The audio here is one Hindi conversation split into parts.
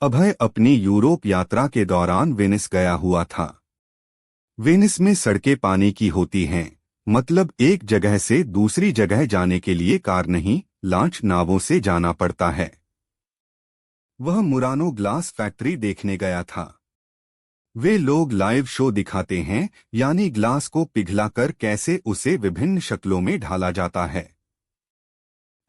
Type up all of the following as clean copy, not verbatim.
अभय अपनी यूरोप यात्रा के दौरान वेनिस गया हुआ था। वेनिस में सड़कें पानी की होती हैं, मतलब एक जगह से दूसरी जगह जाने के लिए कार नहीं, लॉन्च नावों से जाना पड़ता है। वह मुरानो ग्लास फैक्ट्री देखने गया था। वे लोग लाइव शो दिखाते हैं, यानी ग्लास को पिघलाकर कैसे उसे विभिन्न शक्लों में ढाला जाता है।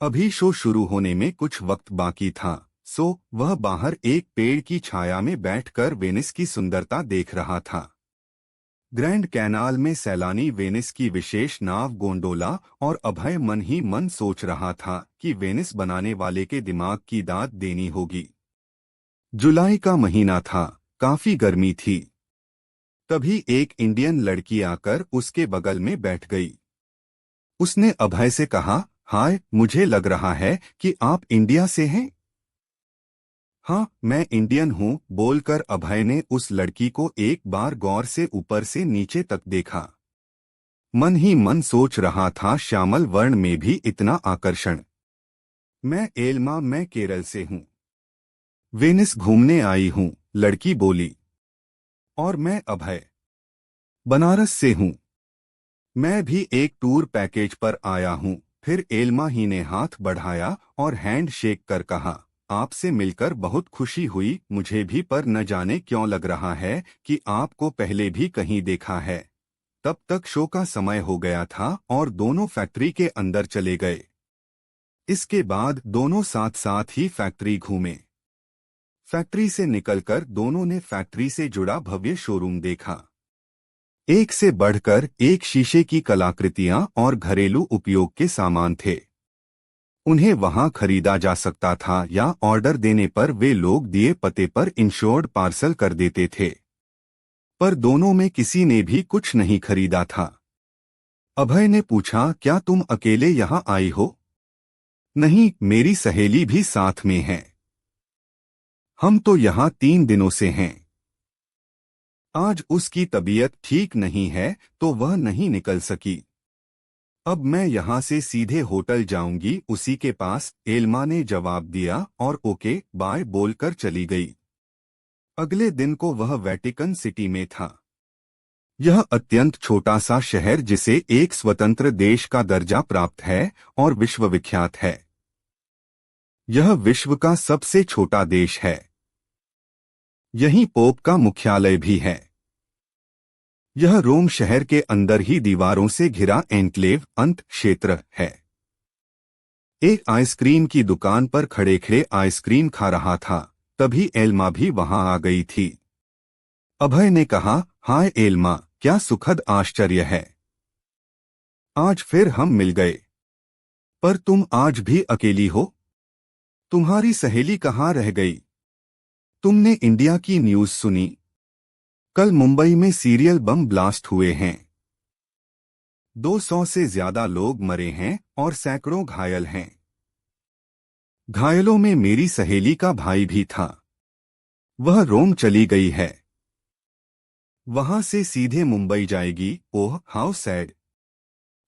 अभी शो शुरू होने में कुछ वक्त बाकी था, सो वह बाहर एक पेड़ की छाया में बैठकर वेनिस की सुंदरता देख रहा था। ग्रैंड कैनाल में सैलानी वेनिस की विशेष नाव गोंडोला, और अभय मन ही मन सोच रहा था कि वेनिस बनाने वाले के दिमाग की दाद देनी होगी। जुलाई का महीना था, काफी गर्मी थी। तभी एक इंडियन लड़की आकर उसके बगल में बैठ गई। उसने अभय से कहा, हाय, मुझे लग रहा है कि आप इंडिया से हैं। हाँ, मैं इंडियन हूँ, बोलकर अभय ने उस लड़की को एक बार गौर से ऊपर से नीचे तक देखा। मन ही मन सोच रहा था, श्यामल वर्ण में भी इतना आकर्षण। मैं केरल से हूँ। वेनिस घूमने आई हूँ, लड़की बोली। और मैं अभय, बनारस से हूँ। मैं भी एक टूर पैकेज पर आया हूँ। फिर एल्मा ही ने हाथ बढ़ाया और हैंड शेक कर कहा, आपसे मिलकर बहुत खुशी हुई मुझे भी, पर न जाने क्यों लग रहा है कि आपको पहले भी कहीं देखा है। तब तक शो का समय हो गया था और दोनों फैक्ट्री के अंदर चले गए। इसके बाद दोनों साथ साथ ही फैक्ट्री घूमे। फैक्ट्री से निकलकर दोनों ने फैक्ट्री से जुड़ा भव्य शोरूम देखा। एक से बढ़कर एक शीशे की कलाकृतियां और घरेलू उपयोग के सामान थे। उन्हें वहां खरीदा जा सकता था या ऑर्डर देने पर वे लोग दिए पते पर इंश्योर्ड पार्सल कर देते थे। पर दोनों में किसी ने भी कुछ नहीं खरीदा था। अभय ने पूछा, क्या तुम अकेले यहाँ आई हो? नहीं, मेरी सहेली भी साथ में है। हम तो यहाँ 3 दिनों से हैं। आज उसकी तबीयत ठीक नहीं है तो वह नहीं निकल सकी। अब मैं यहाँ से सीधे होटल जाऊंगी उसी के पास, एल्मा ने जवाब दिया और ओके बाय बोलकर चली गई। अगले दिन को वह वेटिकन सिटी में था। यह अत्यंत छोटा सा शहर जिसे एक स्वतंत्र देश का दर्जा प्राप्त है और विश्वविख्यात है। यह विश्व का सबसे छोटा देश है। यहीं पोप का मुख्यालय भी है। यह रोम शहर के अंदर ही दीवारों से घिरा एन्क्लेव अंत क्षेत्र है। एक आइसक्रीम की दुकान पर खड़े खड़े आइसक्रीम खा रहा था, तभी एल्मा भी वहां आ गई थी। अभय ने कहा, हाय एल्मा, क्या सुखद आश्चर्य है। आज फिर हम मिल गए। पर तुम आज भी अकेली हो? तुम्हारी सहेली कहाँ रह गई? तुमने इंडिया की न्यूज़ सुनी? कल मुंबई में सीरियल बम ब्लास्ट हुए हैं। 200 से ज्यादा लोग मरे हैं और सैकड़ों घायल हैं। घायलों में मेरी सहेली का भाई भी था। वह रोम चली गई है। वहां से सीधे मुंबई जाएगी। Oh how sad.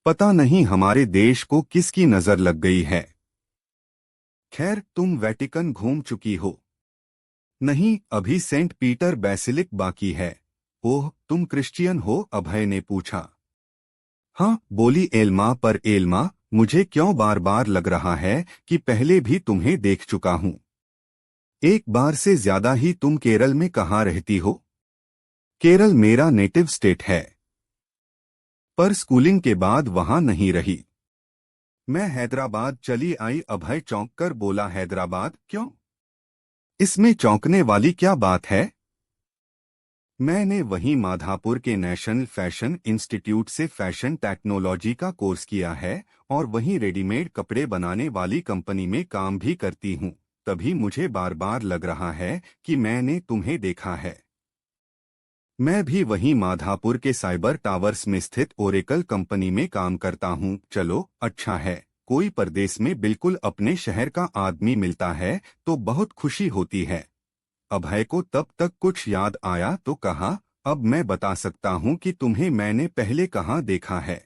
पता नहीं हमारे देश को किसकी नजर लग गई है। खैर, तुम वेटिकन घूम चुकी हो? नहीं, अभी सेंट पीटर बेसिलिक बाकी है। ओह, तुम क्रिश्चियन हो? अभय ने पूछा। हाँ, बोली एल्मा, पर एल्मा, मुझे क्यों बार बार लग रहा है कि पहले भी तुम्हें देख चुका हूँ। एक बार से ज्यादा ही। तुम केरल में कहाँ रहती हो? केरल मेरा नेटिव स्टेट है, पर स्कूलिंग के बाद वहां नहीं रही। मैं हैदराबाद चली आई। अभय चौंक कर बोला, हैदराबाद क्यों? इसमें चौंकने वाली क्या बात है? मैंने वहीं माधापुर के नेशनल फैशन इंस्टीट्यूट से फैशन टेक्नोलॉजी का कोर्स किया है और वहीं रेडीमेड कपड़े बनाने वाली कंपनी में काम भी करती हूँ। तभी मुझे बार बार लग रहा है कि मैंने तुम्हें देखा है। मैं भी वहीं माधापुर के साइबर टावर्स में स्थित ओरेकल कंपनी में काम करता हूँ। चलो अच्छा है, कोई परदेश में बिल्कुल अपने शहर का आदमी मिलता है तो बहुत खुशी होती है। अभय को तब तक कुछ याद आया तो कहा, अब मैं बता सकता हूँ कि तुम्हें मैंने पहले कहाँ देखा है।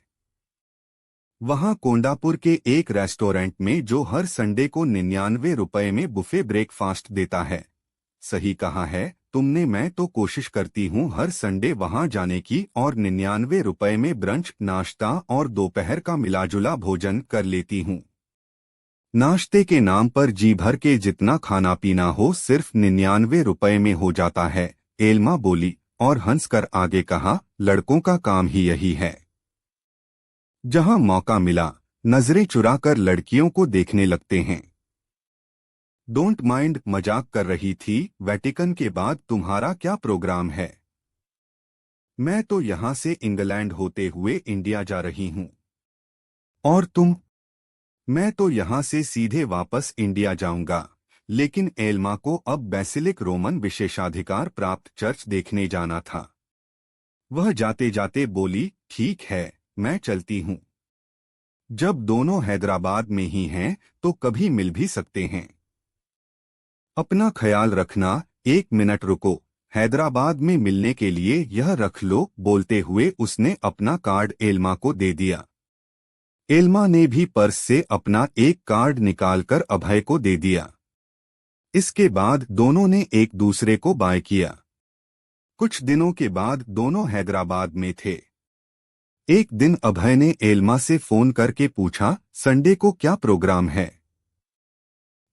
वहाँ कोंडापुर के एक रेस्टोरेंट में, जो हर संडे को 99 रुपए में बुफे ब्रेकफास्ट देता है। सही कहा है तुमने। मैं तो कोशिश करती हूँ हर संडे वहाँ जाने की और 99 रुपए में ब्रंच, नाश्ता और दोपहर का मिलाजुला भोजन कर लेती हूँ। नाश्ते के नाम पर जी भर के जितना खाना पीना हो सिर्फ 99 रुपए में हो जाता है, एल्मा बोली और हंसकर आगे कहा, लड़कों का काम ही यही है। जहां मौका मिला नजरें चुराकर लड़कियों को देखने लगते हैं। डोंट माइंड मजाक कर रही थी। वेटिकन के बाद तुम्हारा क्या प्रोग्राम है? मैं तो यहाँ से इंग्लैंड होते हुए इंडिया जा रही हूँ। और तुम? मैं तो यहाँ से सीधे वापस इंडिया जाऊंगा, लेकिन एल्मा को अब बेसिलिक रोमन विशेषाधिकार प्राप्त चर्च देखने जाना था। वह जाते जाते बोली, ठीक है, मैं चलती हूँ। जब दोनों हैदराबाद में ही हैं, तो कभी मिल भी सकते हैं। अपना ख्याल रखना। 1 मिनट रुको, हैदराबाद में मिलने के लिए यह रख लो। बोलते हुए उसने अपना कार्ड एल्मा को दे दिया। एल्मा ने भी पर्स से अपना एक कार्ड निकालकर अभय को दे दिया। इसके बाद दोनों ने एक दूसरे को बाय किया। कुछ दिनों के बाद दोनों हैदराबाद में थे। एक दिन अभय ने एल्मा से फोन करके पूछा, संडे को क्या प्रोग्राम है?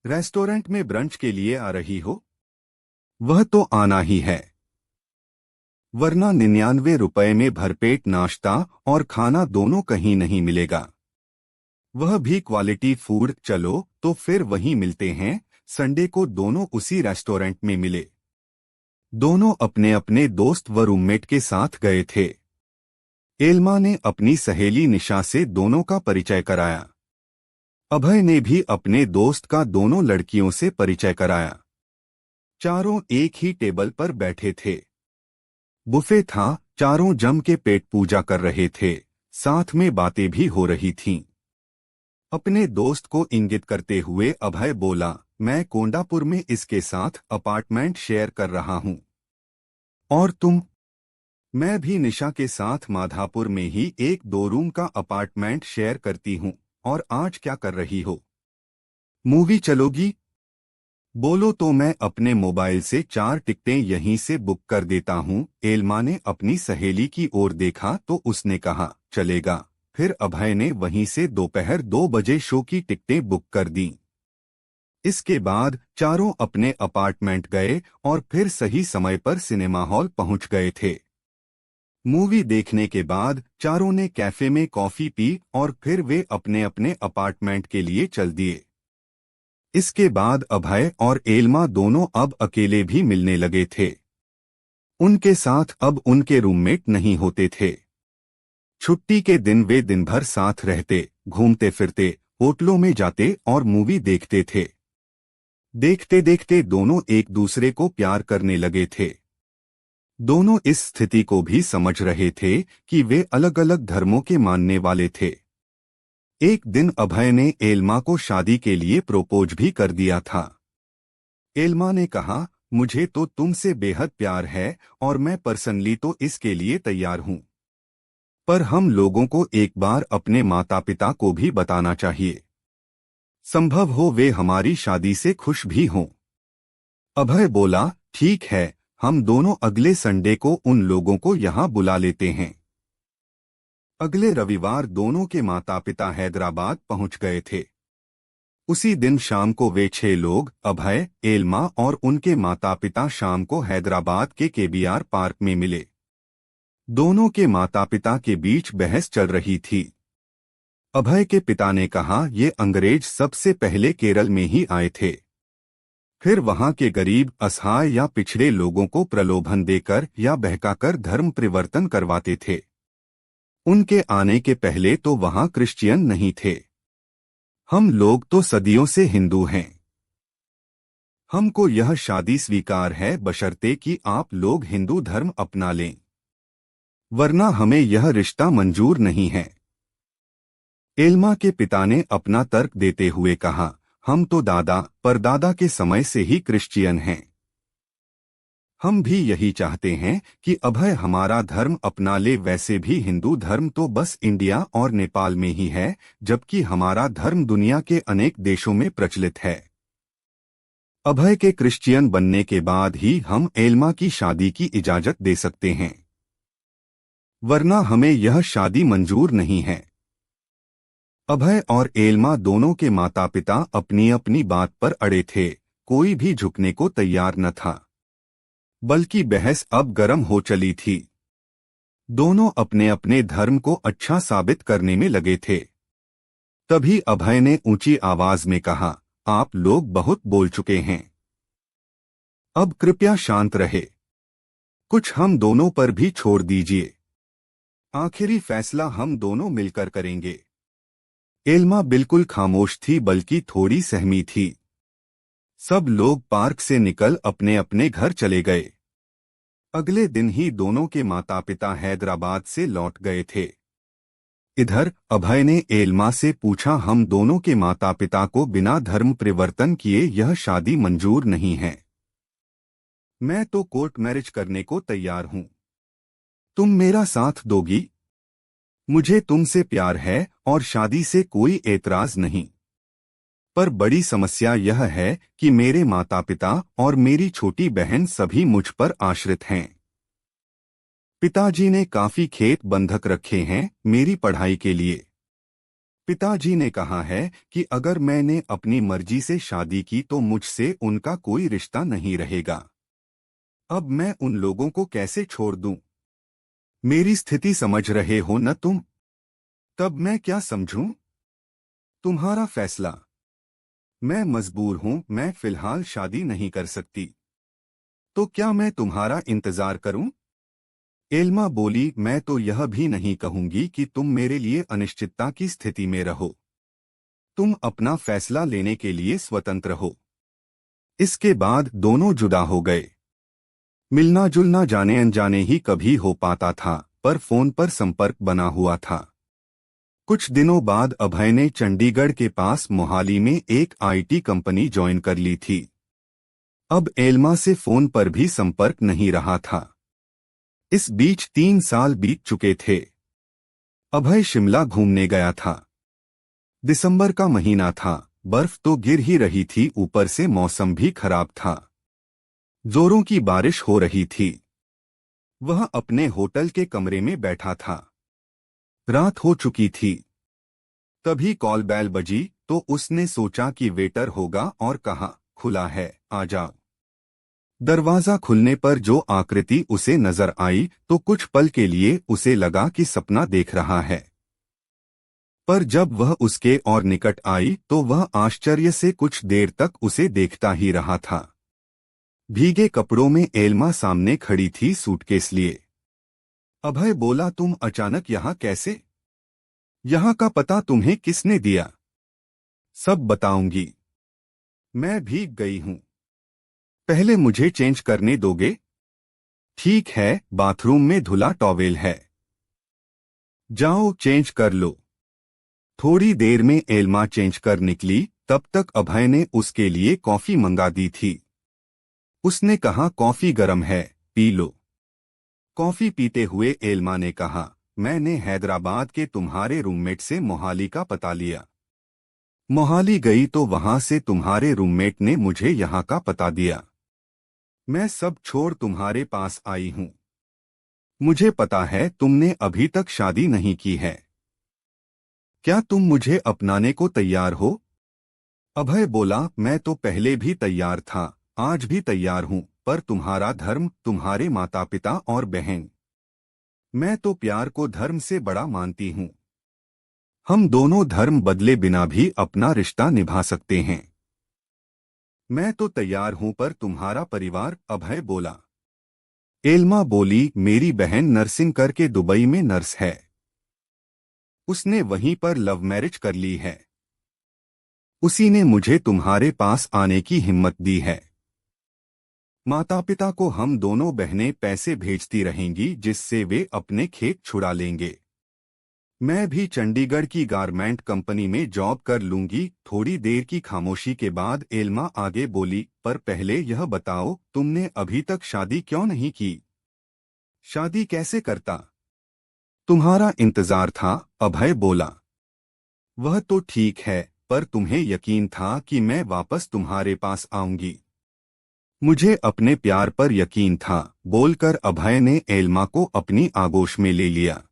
रेस्टोरेंट में ब्रंच के लिए आ रही हो? वह तो आना ही है, वरना 99 रुपए में भरपेट नाश्ता और खाना दोनों कहीं नहीं मिलेगा, वह भी क्वालिटी फूड। चलो तो फिर वहीं मिलते हैं। संडे को दोनों उसी रेस्टोरेंट में मिले। दोनों अपने अपने दोस्त व रूममेट के साथ गए थे। एल्मा ने अपनी सहेली निशा से दोनों का परिचय कराया। अभय ने भी अपने दोस्त का दोनों लड़कियों से परिचय कराया। चारों एक ही टेबल पर बैठे थे। बुफे था, चारों जम के पेट पूजा कर रहे थे, साथ में बातें भी हो रही थीं। अपने दोस्त को इंगित करते हुए अभय बोला, मैं कोंडापुर में इसके साथ अपार्टमेंट शेयर कर रहा हूँ। और तुम? मैं भी निशा के साथ माधापुर में ही एक 2 रूम का अपार्टमेंट शेयर करती हूँ। और आज क्या कर रही हो? मूवी चलोगी? बोलो तो मैं अपने मोबाइल से 4 टिकटें यहीं से बुक कर देता हूँ। एल्मा ने अपनी सहेली की ओर देखा तो उसने कहा, चलेगा। फिर अभय ने वहीं से दोपहर 2 बजे शो की टिकटें बुक कर दीं। इसके बाद चारों अपने अपार्टमेंट गए और फिर सही समय पर सिनेमा हॉल पहुंच गए थे। मूवी देखने के बाद चारों ने कैफे में कॉफी पी और फिर वे अपने अपने अपार्टमेंट के लिए चल दिए। इसके बाद अभय और एल्मा दोनों अब अकेले भी मिलने लगे थे। उनके साथ अब उनके रूममेट नहीं होते थे। छुट्टी के दिन वे दिन भर साथ रहते, घूमते फिरते, होटलों में जाते और मूवी देखते थे। देखते देखते दोनों एक दूसरे को प्यार करने लगे थे। दोनों इस स्थिति को भी समझ रहे थे कि वे अलग अलग धर्मों के मानने वाले थे। एक दिन अभय ने एल्मा को शादी के लिए प्रोपोज भी कर दिया था। एल्मा ने कहा, मुझे तो तुमसे बेहद प्यार है और मैं पर्सनली तो इसके लिए तैयार हूं, पर हम लोगों को एक बार अपने माता पिता को भी बताना चाहिए। संभव हो वे हमारी शादी से खुश भी हों। अभय बोला, ठीक है, हम दोनों अगले संडे को उन लोगों को यहाँ बुला लेते हैं। अगले रविवार दोनों के माता पिता हैदराबाद पहुंच गए थे। उसी दिन शाम को वे 6 लोग, अभय, एल्मा और उनके माता पिता शाम को हैदराबाद के केबीआर पार्क में मिले। दोनों के माता पिता के बीच बहस चल रही थी। अभय के पिता ने कहा, ये अंग्रेज सबसे पहले केरल में ही आए थे, फिर वहां के गरीब, असहाय या पिछड़े लोगों को प्रलोभन देकर या बहकाकर धर्म परिवर्तन करवाते थे। उनके आने के पहले तो वहां क्रिश्चियन नहीं थे। हम लोग तो सदियों से हिंदू हैं। हमको यह शादी स्वीकार है बशर्ते कि आप लोग हिंदू धर्म अपना लें, वरना हमें यह रिश्ता मंजूर नहीं है। एल्मा के पिता ने अपना तर्क देते हुए कहा, हम तो दादा परदादा के समय से ही क्रिश्चियन हैं। हम भी यही चाहते हैं कि अभय हमारा धर्म अपना ले। वैसे भी हिंदू धर्म तो बस इंडिया और नेपाल में ही है, जबकि हमारा धर्म दुनिया के अनेक देशों में प्रचलित है। अभय के क्रिश्चियन बनने के बाद ही हम एल्मा की शादी की इजाजत दे सकते हैं, वरना हमें यह शादी मंजूर नहीं है। अभय और एल्मा दोनों के माता पिता अपनी अपनी बात पर अड़े थे, कोई भी झुकने को तैयार न था। बल्कि बहस अब गर्म हो चली थी। दोनों अपने अपने धर्म को अच्छा साबित करने में लगे थे। तभी अभय ने ऊंची आवाज में कहा, आप लोग बहुत बोल चुके हैं, अब कृपया शांत रहे। कुछ हम दोनों पर भी छोड़ दीजिए, आखिरी फैसला हम दोनों मिलकर करेंगे। एल्मा बिल्कुल खामोश थी, बल्कि थोड़ी सहमी थी। सब लोग पार्क से निकल अपने अपने घर चले गए। अगले दिन ही दोनों के माता पिता हैदराबाद से लौट गए थे। इधर अभय ने एल्मा से पूछा, हम दोनों के माता पिता को बिना धर्म परिवर्तन किए यह शादी मंजूर नहीं है। मैं तो कोर्ट मैरिज करने को तैयार हूं, तुम मेरा साथ दोगी? मुझे तुमसे प्यार है और शादी से कोई एतराज नहीं, पर बड़ी समस्या यह है कि मेरे माता पिता और मेरी छोटी बहन सभी मुझ पर आश्रित हैं। पिताजी ने काफी खेत बंधक रखे हैं मेरी पढ़ाई के लिए। पिताजी ने कहा है कि अगर मैंने अपनी मर्जी से शादी की तो मुझसे उनका कोई रिश्ता नहीं रहेगा। अब मैं उन लोगों को कैसे छोड़ दूं? मेरी स्थिति समझ रहे हो न तुम? तब मैं क्या समझूं? तुम्हारा फैसला। मैं मजबूर हूं, मैं फिलहाल शादी नहीं कर सकती। तो क्या मैं तुम्हारा इंतजार करूं? एल्मा बोली, मैं तो यह भी नहीं कहूंगी कि तुम मेरे लिए अनिश्चितता की स्थिति में रहो। तुम अपना फैसला लेने के लिए स्वतंत्र हो। इसके बाद दोनों जुदा हो गए। मिलना जुलना जाने अनजाने ही कभी हो पाता था, पर फोन पर संपर्क बना हुआ था। कुछ दिनों बाद अभय ने चंडीगढ़ के पास मोहाली में एक आईटी कंपनी ज्वाइन कर ली थी। अब एल्मा से फोन पर भी संपर्क नहीं रहा था। इस बीच 3 साल बीत चुके थे। अभय शिमला घूमने गया था। दिसंबर का महीना था, बर्फ तो गिर ही रही थी, ऊपर से मौसम भी खराब था। जोरों की बारिश हो रही थी। वह अपने होटल के कमरे में बैठा था। रात हो चुकी थी। तभी कॉल बेल बजी तो उसने सोचा कि वेटर होगा और कहा, खुला है, आ जाओ। दरवाजा खुलने पर जो आकृति उसे नजर आई तो कुछ पल के लिए उसे लगा कि सपना देख रहा है। पर जब वह उसके और निकट आई तो वह आश्चर्य से कुछ देर तक उसे देखता ही रहा था। भीगे कपड़ों में एल्मा सामने खड़ी थी, सूटकेस लिए। अभय बोला, तुम अचानक यहाँ कैसे? यहाँ का पता तुम्हें किसने दिया? सब बताऊंगी। मैं भीग गई हूँ, पहले मुझे चेंज करने दोगे? ठीक है, बाथरूम में धुला टॉवेल है, जाओ चेंज कर लो। थोड़ी देर में एल्मा चेंज कर निकली। तब तक अभय ने उसके लिए कॉफी मंगा दी थी। उसने कहा, कॉफी गर्म है, पी लो। कॉफी पीते हुए एल्मा ने कहा, मैंने हैदराबाद के तुम्हारे रूममेट से मोहाली का पता लिया। मोहाली गई तो वहां से तुम्हारे रूममेट ने मुझे यहाँ का पता दिया। मैं सब छोड़ तुम्हारे पास आई हूँ। मुझे पता है तुमने अभी तक शादी नहीं की है। क्या तुम मुझे अपनाने को तैयार हो? अभय बोला, मैं तो पहले भी तैयार था, आज भी तैयार हूँ, पर तुम्हारा धर्म, तुम्हारे माता पिता और बहन। मैं तो प्यार को धर्म से बड़ा मानती हूँ। हम दोनों धर्म बदले बिना भी अपना रिश्ता निभा सकते हैं। मैं तो तैयार हूं, पर तुम्हारा परिवार? अभय बोला। एल्मा बोली, मेरी बहन नर्सिंग करके दुबई में नर्स है। उसने वहीं पर लव मैरिज कर ली है। उसी ने मुझे तुम्हारे पास आने की हिम्मत दी है। माता पिता को हम दोनों बहनें पैसे भेजती रहेंगी, जिससे वे अपने खेत छुड़ा लेंगे। मैं भी चंडीगढ़ की गारमेंट कंपनी में जॉब कर लूंगी। थोड़ी देर की खामोशी के बाद एल्मा आगे बोली, पर पहले यह बताओ, तुमने अभी तक शादी क्यों नहीं की? शादी कैसे करता? तुम्हारा इंतजार था, अभय बोला। वह तो ठीक है, पर तुम्हें यकीन था कि मैं वापस तुम्हारे पास आऊंगी। मुझे अपने प्यार पर यकीन था, बोलकर अभय ने एल्मा को अपनी आगोश में ले लिया।